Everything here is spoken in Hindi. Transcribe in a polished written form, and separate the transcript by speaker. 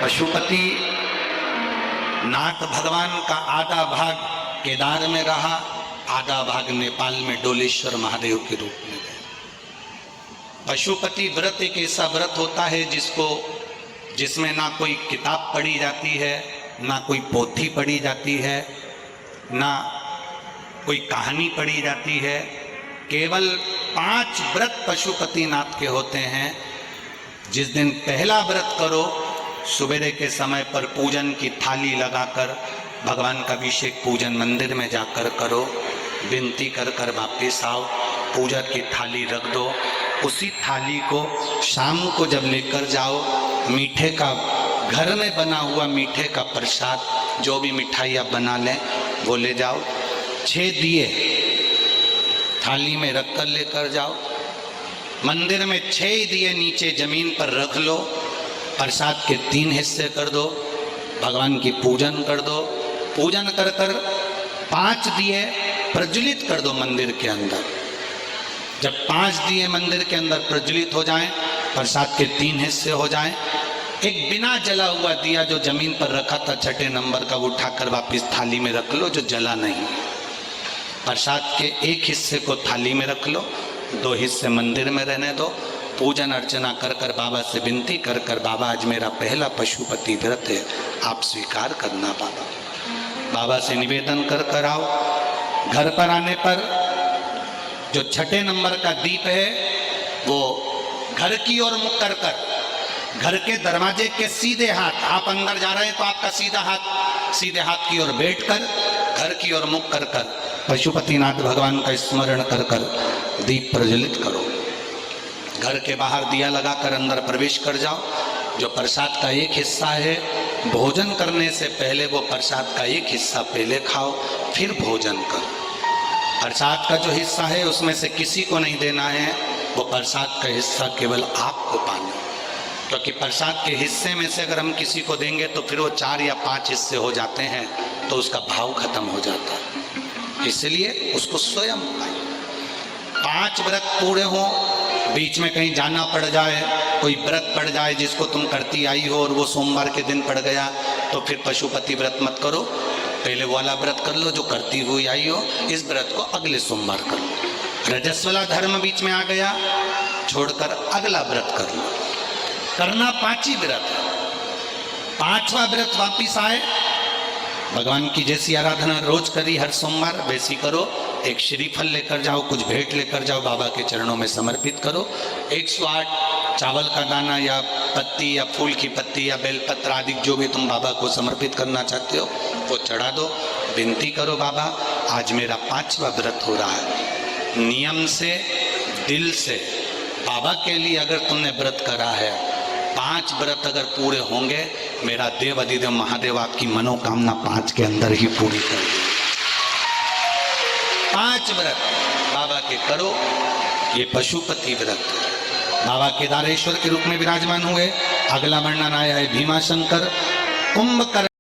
Speaker 1: पशुपति नाथ भगवान का आधा भाग केदार में रहा, आधा भाग नेपाल में डोलेश्वर महादेव के रूप में गए। पशुपति व्रत एक ऐसा व्रत होता है जिसमें ना कोई किताब पढ़ी जाती है, ना कोई पोथी पढ़ी जाती है, ना कोई कहानी पढ़ी जाती है। केवल 5 व्रत पशुपति नाथ के होते हैं। जिस दिन पहला व्रत करो, सुबेरे के समय पर पूजन की थाली लगाकर भगवान का अभिषेक पूजन मंदिर में जाकर करो, विनती कर कर वापिस आओ, पूजा की थाली रख दो। उसी थाली को शाम को जब लेकर जाओ, मीठे का घर में बना हुआ मीठे का प्रसाद, जो भी मिठाई आप बना लें वो ले जाओ। 6 दिए थाली में रख कर लेकर जाओ। मंदिर में 6 दिए नीचे जमीन पर रख लो। प्रसाद के 3 हिस्से कर दो, भगवान की पूजन कर दो। पूजन कर कर 5 दिए प्रज्वलित कर दो मंदिर के अंदर। जब 5 दिए मंदिर के अंदर प्रज्वलित हो जाएं, प्रसाद के 3 हिस्से हो जाएं, एक बिना जला हुआ दिया जो जमीन पर रखा था 6ठे नंबर का, वो उठाकर वापिस थाली में रख लो, जो जला नहीं। प्रसाद के 1 हिस्से को थाली में रख लो, 2 हिस्से मंदिर में रहने दो। पूजन अर्चना कर कर बाबा से विनती कर कर, बाबा आज मेरा पहला पशुपति व्रत है, आप स्वीकार करना बाबा। बाबा से निवेदन कर कर आओ। घर पर आने पर जो 6ठे नंबर का दीप है वो घर की ओर मुख कर कर, घर के दरवाजे के सीधे हाथ, आप अंदर जा रहे हैं तो आपका सीधे हाथ की ओर बैठकर घर की ओर मुख कर कर पशुपतिनाथ भगवान का स्मरण कर कर दीप प्रज्वलित करो। घर के बाहर दिया लगाकर अंदर प्रवेश कर जाओ। जो प्रसाद का 1 हिस्सा है, भोजन करने से पहले वो प्रसाद का 1 हिस्सा पहले खाओ, फिर भोजन करो। प्रसाद का जो हिस्सा है उसमें से किसी को नहीं देना है, वो प्रसाद का हिस्सा केवल आपको पाना। क्योंकि प्रसाद के हिस्से में से अगर हम किसी को देंगे तो फिर वो 4 या 5 हिस्से हो जाते हैं, तो उसका भाव खत्म हो जाता है। इसलिए उसको स्वयं पाए। 5 व्रत पूरे हों, बीच में कहीं जाना पड़ जाए, कोई व्रत पड़ जाए जिसको तुम करती आई हो और वो सोमवार के दिन पड़ गया, तो फिर पशुपति व्रत मत करो। पहले वाला व्रत कर लो जो करती हुई आई हो, इस व्रत को अगले सोमवार कर लो। रजस्वला धर्म बीच में आ गया, छोड़कर अगला व्रत कर लो। करना 5 ही व्रत है। 5वां व्रत वापिस आए, भगवान की जैसी आराधना रोज करी हर सोमवार, वैसी करो। एक श्रीफल लेकर जाओ, कुछ भेंट लेकर जाओ, बाबा के चरणों में समर्पित करो। 108 चावल का दाना या पत्ती या फूल की पत्ती या बेलपत्र आदि जो भी तुम बाबा को समर्पित करना चाहते हो वो चढ़ा दो। विनती करो, बाबा आज मेरा 5वां व्रत हो रहा है। नियम से, दिल से बाबा के लिए अगर तुमने व्रत करा है, 5 व्रत अगर पूरे होंगे, मेरा देव अधिदेव महादेव आपकी मनोकामना 5 के अंदर ही पूरी कर देंगे। 5 व्रत बाबा के करो। ये पशुपति व्रत बाबा केदारेश्वर के रूप में विराजमान हुए। अगला वर्णन आया है भीमाशंकर कुंभकर्ण।